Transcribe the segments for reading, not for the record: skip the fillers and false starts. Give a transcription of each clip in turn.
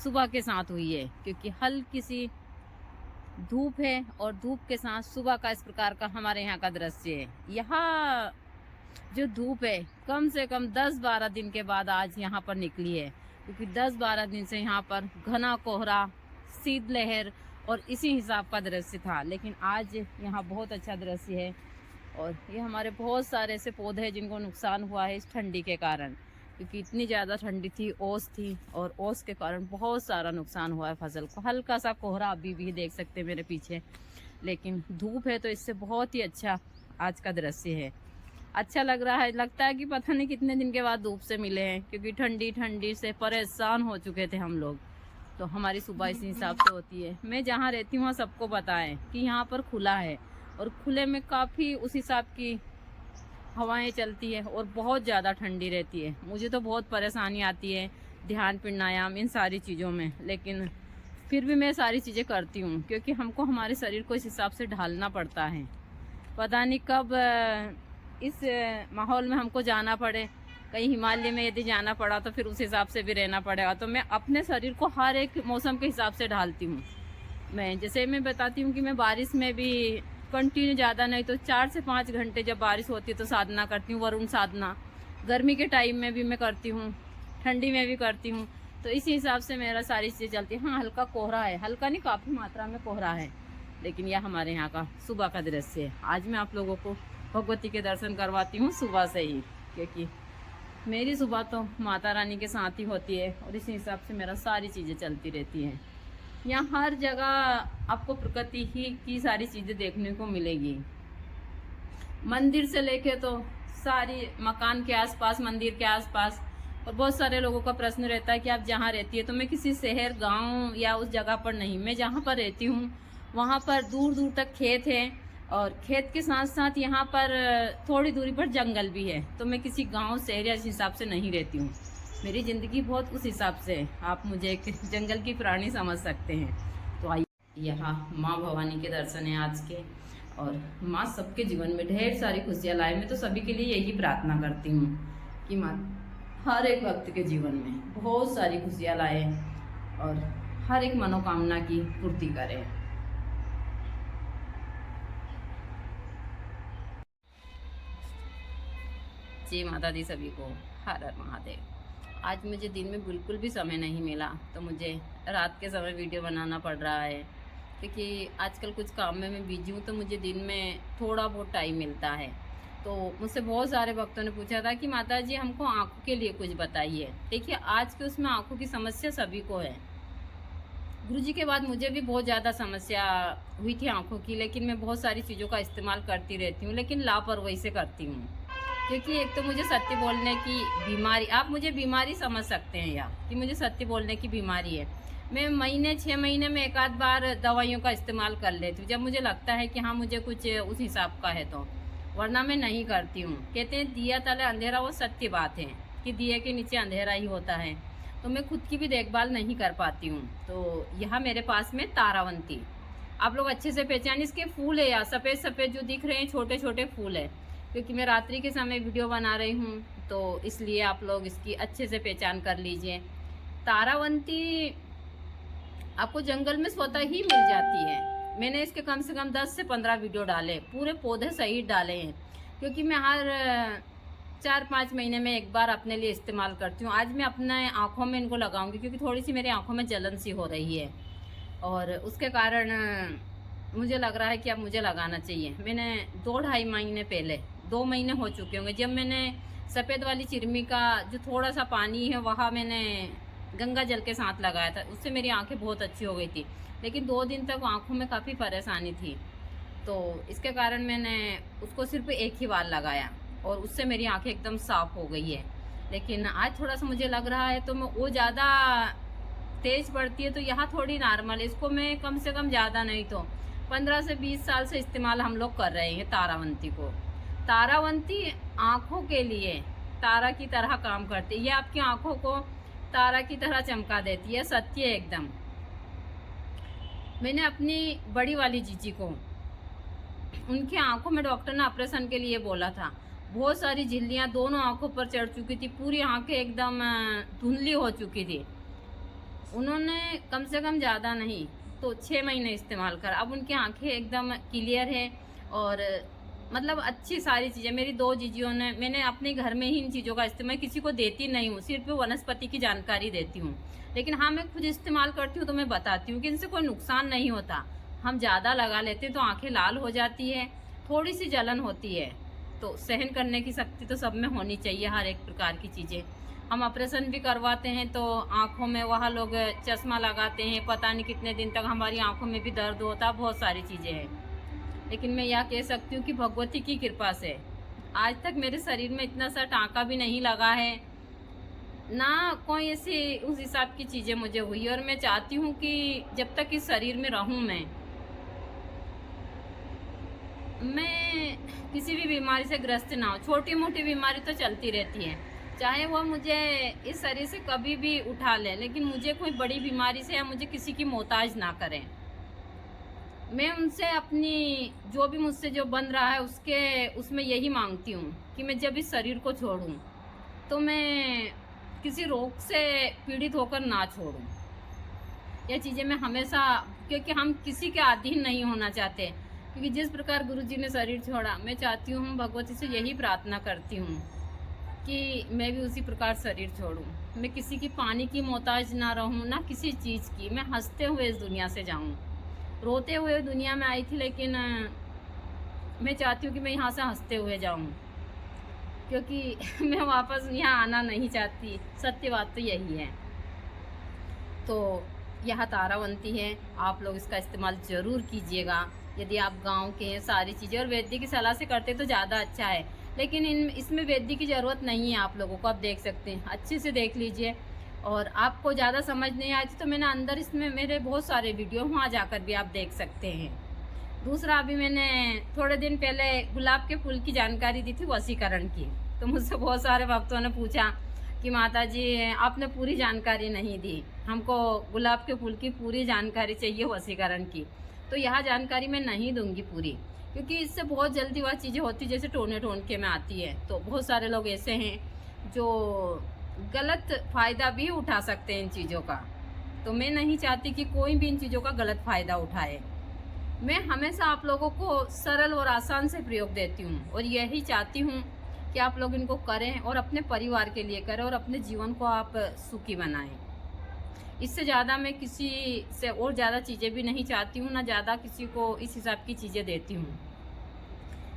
सुबह के साथ हुई है, क्योंकि हल्की सी धूप है और धूप के साथ सुबह का इस प्रकार का हमारे यहाँ का दृश्य है। यहाँ जो धूप है कम से कम 10-12 दिन के बाद आज यहाँ पर निकली है, क्योंकि 10-12 दिन से यहाँ पर घना कोहरा, शीतलहर और इसी हिसाब का दृश्य था। लेकिन आज यहाँ बहुत अच्छा दृश्य है। और ये हमारे बहुत सारे ऐसे पौधे हैं जिनको नुकसान हुआ है इस ठंडी के कारण, क्योंकि इतनी ज़्यादा ठंडी थी, ओस थी, और ओस के कारण बहुत सारा नुकसान हुआ है फसल को। हल्का सा कोहरा अभी भी देख सकते हैं मेरे पीछे, लेकिन धूप है तो इससे बहुत ही अच्छा आज का दृश्य है। अच्छा लग रहा है, लगता है कि पता नहीं कितने दिन के बाद धूप से मिले हैं, क्योंकि ठंडी से परेशान हो चुके थे हम लोग। तो हमारी सुबह इसी हिसाब से होती है। मैं जहाँ रहती हूँ सबको बताएं कि यहाँ पर खुला है और खुले में काफ़ी उस हिसाब की हवाएं चलती है और बहुत ज़्यादा ठंडी रहती है। मुझे तो बहुत परेशानी आती है ध्यान, प्राणायाम, इन सारी चीज़ों में, लेकिन फिर भी मैं सारी चीज़ें करती हूँ, क्योंकि हमको हमारे शरीर को इस हिसाब से ढालना पड़ता है। पता नहीं कब इस माहौल में हमको जाना पड़े, कहीं हिमालय में यदि जाना पड़ा तो फिर उस हिसाब से भी रहना पड़ेगा। तो मैं अपने शरीर को हर एक मौसम के हिसाब से ढालती हूँ। जैसे मैं बताती हूँ कि मैं बारिश में भी कंटिन्यू ज़्यादा नहीं तो 4 से 5 घंटे जब बारिश होती है तो साधना करती हूँ, वरुण साधना। गर्मी के टाइम में भी मैं करती हूँ, ठंडी में भी करती हूँ। तो इसी हिसाब से मेरा सारी चीज़ें चलती है। हाँ, हल्का कोहरा है, हल्का नहीं काफ़ी मात्रा में कोहरा है, लेकिन यह हमारे यहाँ का सुबह का दृश्य है। आज मैं आप लोगों को भगवती के दर्शन करवाती हूँ सुबह से ही, क्योंकि मेरी सुबह तो माता रानी के साथ ही होती है और इसी हिसाब से मेरा सारी चीज़ें चलती रहती हैं। यहाँ हर जगह आपको प्रकृति ही की सारी चीज़ें देखने को मिलेगी। मंदिर से लेके तो सारी मकान के आसपास, मंदिर के आसपास। और बहुत सारे लोगों का प्रश्न रहता है कि आप जहाँ रहती है, तो मैं किसी शहर, गांव या उस जगह पर नहीं, मैं जहाँ पर रहती हूँ वहाँ पर दूर दूर तक खेत है, और खेत के साथ साथ यहाँ पर थोड़ी दूरी पर जंगल भी है। तो मैं किसी गांव, शहर या इस हिसाब से नहीं रहती हूँ। मेरी ज़िंदगी बहुत उस हिसाब से है, आप मुझे एक जंगल की प्राणी समझ सकते हैं। तो आइए, यहाँ माँ भवानी के दर्शन है आज के, और माँ सबके जीवन में ढेर सारी खुशियाँ लाए। मैं तो सभी के लिए यही प्रार्थना करती हूँ कि माँ हर एक भक्त के जीवन में बहुत सारी खुशियाँ लाए और हर एक मनोकामना की पूर्ति करे। जय माता दी सभी को, हर हर महादेव। आज मुझे दिन में बिल्कुल भी समय नहीं मिला, तो मुझे रात के समय वीडियो बनाना पड़ रहा है, क्योंकि आजकल कुछ काम में मैं बिजी हूँ, तो मुझे दिन में थोड़ा बहुत टाइम मिलता है। तो मुझसे बहुत सारे भक्तों ने पूछा था कि माता जी हमको आँखों के लिए कुछ बताइए। देखिए, आज के उसमें आँखों की समस्या सभी को है। गुरुजी के बाद मुझे भी बहुत ज़्यादा समस्या हुई थी आँखों की, लेकिन मैं बहुत सारी चीज़ों का इस्तेमाल करती रहती हूँ, लेकिन लापरवाही से करती हूँ। क्योंकि एक तो मुझे सत्य बोलने की बीमारी, आप मुझे बीमारी समझ सकते हैं या कि मुझे सत्य बोलने की बीमारी है। मैं 6 महीने में एक आध बार दवाइयों का इस्तेमाल कर लेती हूँ, जब मुझे लगता है कि हाँ मुझे कुछ उस हिसाब का है, तो वरना मैं नहीं करती हूँ। कहते हैं दिया तले अंधेरा, वो सत्य बात है कि दिए के नीचे अंधेरा ही होता है। तो मैं खुद की भी देखभाल नहीं कर पाती हूँ। तो यहाँ मेरे पास में तारावंती, आप लोग अच्छे से पहचान, इसके फूल है या सफ़ेद सफ़ेद जो दिख रहे हैं, छोटे छोटे फूल है, क्योंकि मैं रात्रि के समय वीडियो बना रही हूँ, तो इसलिए आप लोग इसकी अच्छे से पहचान कर लीजिए। तारावंती आपको जंगल में स्वतः ही मिल जाती है। मैंने इसके कम से कम 10 से 15 वीडियो डाले, पूरे पौधे सहित डाले हैं, क्योंकि मैं हर 4-5 महीने में एक बार अपने लिए इस्तेमाल करती हूँ। आज मैं अपने आँखों में इनको लगाऊंगी, क्योंकि थोड़ी सी मेरी आँखों में जलन सी हो रही है, और उसके कारण मुझे लग रहा है कि अब मुझे लगाना चाहिए। मैंने 2-2.5 महीने पहले, 2 महीने हो चुके होंगे, जब मैंने सफ़ेद वाली चिरमी का जो थोड़ा सा पानी है वहाँ मैंने गंगा जल के साथ लगाया था, उससे मेरी आंखें बहुत अच्छी हो गई थी। लेकिन 2 दिन तक आंखों में काफ़ी परेशानी थी, तो इसके कारण मैंने उसको सिर्फ एक ही बार लगाया और उससे मेरी आंखें एकदम साफ़ हो गई है। लेकिन आज थोड़ा सा मुझे लग रहा है, तो मैं वो ज़्यादा तेज़ बढ़ती है, तो यहाँ थोड़ी नॉर्मल है। इसको मैं कम से कम ज़्यादा नहीं तो 15 से 20 साल से इस्तेमाल हम लोग कर रहे हैं तारावंती को। तारावंती आँखों के लिए तारा की तरह काम करती है। ये आपकी आँखों को तारा की तरह चमका देती है, सत्य है एकदम। मैंने अपनी बड़ी वाली जीजी को, उनकी आंखों में डॉक्टर ने ऑपरेशन के लिए बोला था। बहुत सारी झिल्लियाँ दोनों आंखों पर चढ़ चुकी थी, पूरी आंखें एकदम धुंधली हो चुकी थी। उन्होंने कम से कम ज़्यादा नहीं तो 6 महीने इस्तेमाल करा। अब उनकी आंखें एकदम क्लियर है और मतलब अच्छी सारी चीज़ें। मेरी 2 जीजियों ने, मैंने अपने घर में ही इन चीज़ों का इस्तेमाल, किसी को देती नहीं हूँ, सिर्फ वनस्पति की जानकारी देती हूँ। लेकिन हाँ, मैं खुद इस्तेमाल करती हूँ तो मैं बताती हूँ कि इनसे कोई नुकसान नहीं होता। हम ज़्यादा लगा लेते हैं तो आंखें लाल हो जाती है, थोड़ी सी जलन होती है, तो सहन करने की शक्ति तो सब में होनी चाहिए, हर एक प्रकार की चीज़ें। हम ऑपरेशन भी करवाते हैं तो आँखों में वहाँ लोग चश्मा लगाते हैं, पता नहीं कितने दिन तक हमारी आँखों में भी दर्द होता है, बहुत सारी चीज़ें हैं। लेकिन मैं यह कह सकती हूँ कि भगवती की कृपा से आज तक मेरे शरीर में इतना सा टाँका भी नहीं लगा है, ना कोई ऐसी उस हिसाब की चीज़ें मुझे हुई। और मैं चाहती हूँ कि जब तक इस शरीर में रहूँ मैं किसी भी बीमारी से ग्रस्त ना हो। छोटी मोटी बीमारी तो चलती रहती है, चाहे वो मुझे इस शरीर से कभी भी उठा ले, लेकिन मुझे कोई बड़ी बीमारी से या मुझे किसी की मोहताज ना करें। मैं उनसे अपनी जो भी मुझसे जो बन रहा है उसमें यही मांगती हूँ कि मैं जब इस शरीर को छोड़ूं तो मैं किसी रोग से पीड़ित होकर ना छोड़ूं। यह चीज़ें मैं हमेशा, क्योंकि हम किसी के अधीन नहीं होना चाहते, क्योंकि जिस प्रकार गुरुजी ने शरीर छोड़ा, मैं चाहती हूँ, भगवती से यही प्रार्थना करती हूँ कि मैं भी उसी प्रकार शरीर छोड़ूं। मैं किसी की पानी की मोहताज ना रहूं, ना किसी चीज़ की। मैं हंसते हुए इस दुनिया से जाऊं। रोते हुए दुनिया में आई थी, लेकिन मैं चाहती हूँ कि मैं यहाँ से हंसते हुए जाऊँ, क्योंकि मैं वापस यहाँ आना नहीं चाहती। सत्य बात तो यही है। तो यह तारावंती है, आप लोग इसका इस्तेमाल ज़रूर कीजिएगा। यदि आप गांव के हैं, सारी चीज़ें और वैद्य की सलाह से करते तो ज़्यादा अच्छा है, लेकिन इसमें वैद्य की ज़रूरत नहीं है आप लोगों को। आप देख सकते हैं, अच्छे से देख लीजिए। और आपको ज़्यादा समझ नहीं आई थी तो मैंने अंदर इसमें मेरे बहुत सारे वीडियो, वहाँ जाकर भी आप देख सकते हैं। दूसरा, अभी मैंने थोड़े दिन पहले गुलाब के फूल की जानकारी दी थी, वशीकरण की। तो मुझसे बहुत सारे भक्तों ने पूछा कि माता जी आपने पूरी जानकारी नहीं दी, हमको गुलाब के फूल की पूरी जानकारी चाहिए वशीकरण की। तो यह जानकारी मैं नहीं दूंगी पूरी, क्योंकि इससे बहुत जल्दी वह चीज़ें होती जैसे टोने टोनके में आती है। तो बहुत सारे लोग ऐसे हैं जो गलत फ़ायदा भी उठा सकते हैं इन चीज़ों का। तो मैं नहीं चाहती कि कोई भी इन चीज़ों का गलत फ़ायदा उठाए। मैं हमेशा आप लोगों को सरल और आसान से प्रयोग देती हूँ, और यही चाहती हूँ कि आप लोग इनको करें और अपने परिवार के लिए करें और अपने जीवन को आप सुखी बनाएं। इससे ज़्यादा मैं किसी से और ज़्यादा चीज़ें भी नहीं चाहती हूँ, ना ज़्यादा किसी को इस हिसाब की चीज़ें देती हूँ।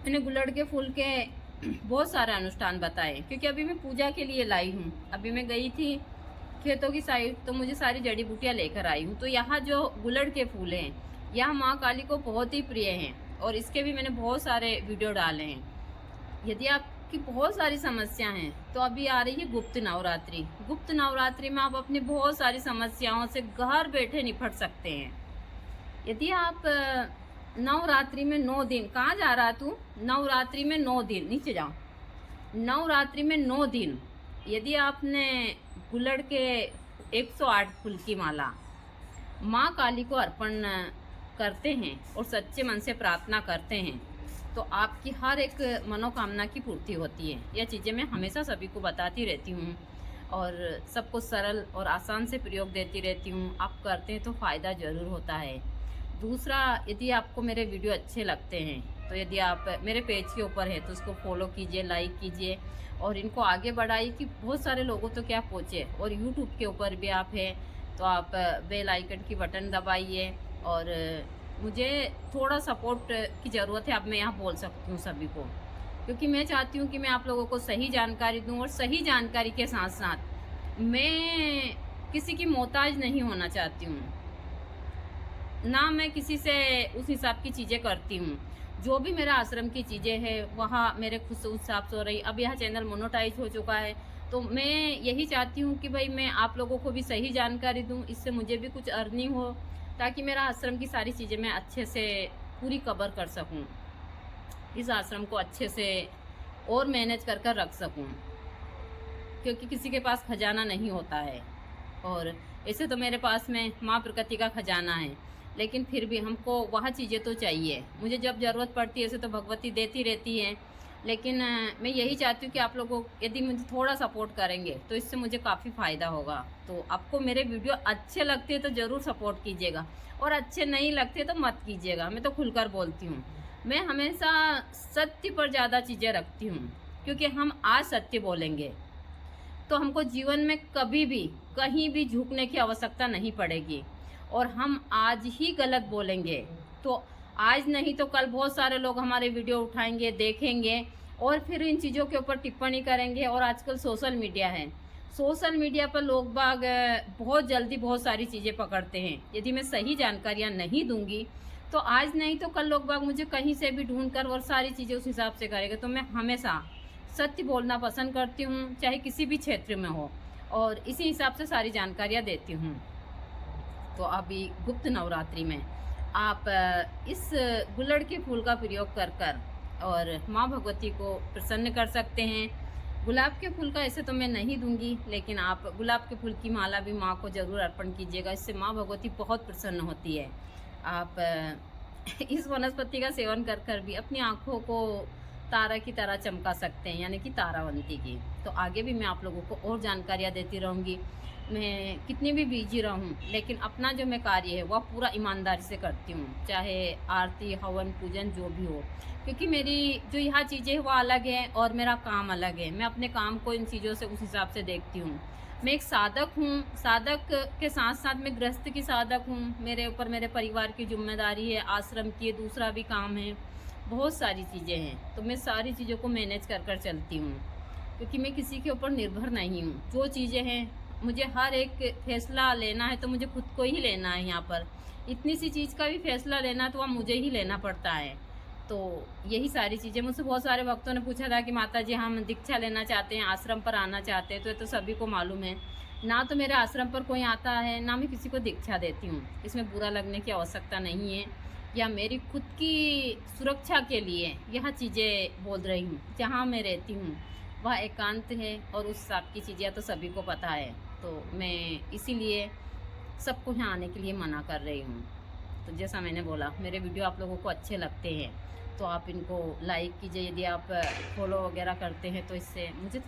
मैंने गुलड़ के फूल के बहुत सारे अनुष्ठान बताए, क्योंकि अभी मैं पूजा के लिए लाई हूँ। अभी मैं गई थी खेतों की साइड, तो मुझे सारी जड़ी बूटियाँ लेकर आई हूँ। तो यहाँ जो गुलड़ के फूल हैं, यह माँ काली को बहुत ही प्रिय हैं, और इसके भी मैंने बहुत सारे वीडियो डाले हैं। यदि आपकी बहुत सारी समस्या हैं तो अभी आ रही है गुप्त नवरात्रि। गुप्त नवरात्रि में आप अपनी बहुत सारी समस्याओं से घर बैठे निपट सकते हैं। यदि आप नवरात्रि में 9 दिन, कहाँ जा रहा है तू? नवरात्रि में 9 दिन, नीचे जाओ। नवरात्रि में 9 दिन यदि आपने गुलड़ के 108 फूल की माला माँ काली को अर्पण करते हैं और सच्चे मन से प्रार्थना करते हैं, तो आपकी हर एक मनोकामना की पूर्ति होती है। यह चीज़ें मैं हमेशा सभी को बताती रहती हूँ और सबको सरल और आसान से प्रयोग देती रहती हूँ। आप करते हैं तो फ़ायदा ज़रूर होता है। दूसरा, यदि आपको मेरे वीडियो अच्छे लगते हैं तो यदि आप मेरे पेज के ऊपर है तो उसको फॉलो कीजिए, लाइक कीजिए और इनको आगे बढ़ाइए कि बहुत सारे लोगों तो क्या पहुँचे। और यूट्यूब के ऊपर भी आप हैं तो आप बेल आइकन की बटन दबाइए। और मुझे थोड़ा सपोर्ट की ज़रूरत है, अब मैं यहाँ बोल सकती हूँ सभी को, क्योंकि मैं चाहती हूँ कि मैं आप लोगों को सही जानकारी दूँ, और सही जानकारी के साथ साथ मैं किसी की मोहताज नहीं होना चाहती हूँ, ना मैं किसी से उस हिसाब की चीज़ें करती हूँ। जो भी मेरा आश्रम की चीज़ें हैं वहाँ मेरे खुद से उस हिसाब से हो रही। अब यह चैनल मोनेटाइज हो चुका है, तो मैं यही चाहती हूँ कि भाई मैं आप लोगों को भी सही जानकारी दूँ, इससे मुझे भी कुछ अर्निंग हो, ताकि मेरा आश्रम की सारी चीज़ें मैं अच्छे से पूरी कवर कर सकूं, इस आश्रम को अच्छे से और मैनेज कर कर रख सकूं, क्योंकि किसी के पास खजाना नहीं होता है। और ऐसे तो मेरे पास में माँ प्रकृति का खजाना है, लेकिन फिर भी हमको वह चीज़ें तो चाहिए। मुझे जब ज़रूरत पड़ती है ऐसे तो भगवती देती रहती है, लेकिन मैं यही चाहती हूँ कि आप लोगों यदि मुझे थोड़ा सपोर्ट करेंगे तो इससे मुझे काफ़ी फ़ायदा होगा। तो आपको मेरे वीडियो अच्छे लगते हैं तो ज़रूर सपोर्ट कीजिएगा, और अच्छे नहीं लगते तो मत कीजिएगा। मैं तो खुलकर बोलती हूँ। मैं हमेशा सत्य पर ज़्यादा चीज़ें रखती हूँ, क्योंकि हम आज सत्य बोलेंगे तो हमको जीवन में कभी भी कहीं भी झुकने की आवश्यकता नहीं पड़ेगी। और हम आज ही गलत बोलेंगे तो आज नहीं तो कल बहुत सारे लोग हमारे वीडियो उठाएंगे, देखेंगे और फिर इन चीज़ों के ऊपर टिप्पणी करेंगे। और आजकल सोशल मीडिया है, सोशल मीडिया पर लोग बाग बहुत जल्दी बहुत सारी चीज़ें पकड़ते हैं। यदि मैं सही जानकारियाँ नहीं दूंगी तो आज नहीं तो कल लोग बाग मुझे कहीं से भी ढूंढ कर और सारी चीज़ें उस हिसाब से करेंगे। तो मैं हमेशा सत्य बोलना पसंद करती हूँ, चाहे किसी भी क्षेत्र में हो, और इसी हिसाब से सारी जानकारियाँ देती हूँ। तो अभी गुप्त नवरात्रि में आप इस गुलड़ के फूल का प्रयोग कर कर और माँ भगवती को प्रसन्न कर सकते हैं। गुलाब के फूल का ऐसे तो मैं नहीं दूंगी, लेकिन आप गुलाब के फूल की माला भी माँ को ज़रूर अर्पण कीजिएगा। इससे माँ भगवती बहुत प्रसन्न होती है। आप इस वनस्पति का सेवन कर कर भी अपनी आँखों को तारा की तरह चमका सकते हैं, यानी कि तारावंती की। तो आगे भी मैं आप लोगों को और जानकारियाँ देती रहूँगी। मैं कितनी भी बिजी रहूँ, लेकिन अपना जो मैं कार्य है वह पूरा ईमानदारी से करती हूँ, चाहे आरती, हवन, पूजन जो भी हो। क्योंकि मेरी जो यहाँ चीज़ें हैं वो अलग है और मेरा काम अलग है। मैं अपने काम को इन चीज़ों से उस हिसाब से देखती हूँ। मैं एक साधक हूँ, साधक के साथ साथ मैं गृहस्थ की साधक हूँ। मेरे ऊपर मेरे परिवार की जिम्मेदारी है, आश्रम की है, दूसरा भी काम है, बहुत सारी चीज़ें हैं। तो मैं सारी चीज़ों को मैनेज कर कर चलती हूँ, क्योंकि मैं किसी के ऊपर निर्भर नहीं हूँ। जो चीज़ें हैं मुझे हर एक फैसला लेना है तो मुझे खुद को ही लेना है। यहाँ पर इतनी सी चीज़ का भी फैसला लेना तो वह मुझे ही लेना पड़ता है। तो यही सारी चीज़ें, मुझसे बहुत सारे भक्तों ने पूछा था कि माता जी हम दीक्षा लेना चाहते हैं, आश्रम पर आना चाहते हैं। तो ये तो सभी को मालूम है ना, तो मेरे आश्रम पर कोई आता है ना मैं किसी को दीक्षा देती हूँ। इसमें बुरा लगने की आवश्यकता नहीं है, या मेरी खुद की सुरक्षा के लिए यह चीज़ें बोल रही हूँ। जहाँ मैं रहती हूँ वह एकांत है और उस हिसाब की चीज़ें तो सभी को पता है। तो मैं इसीलिए सबको यहाँ आने के लिए मना कर रही हूँ। तो जैसा मैंने बोला, मेरे वीडियो आप लोगों को अच्छे लगते हैं तो आप इनको लाइक कीजिए। यदि आप फॉलो वगैरह करते हैं तो इससे मुझे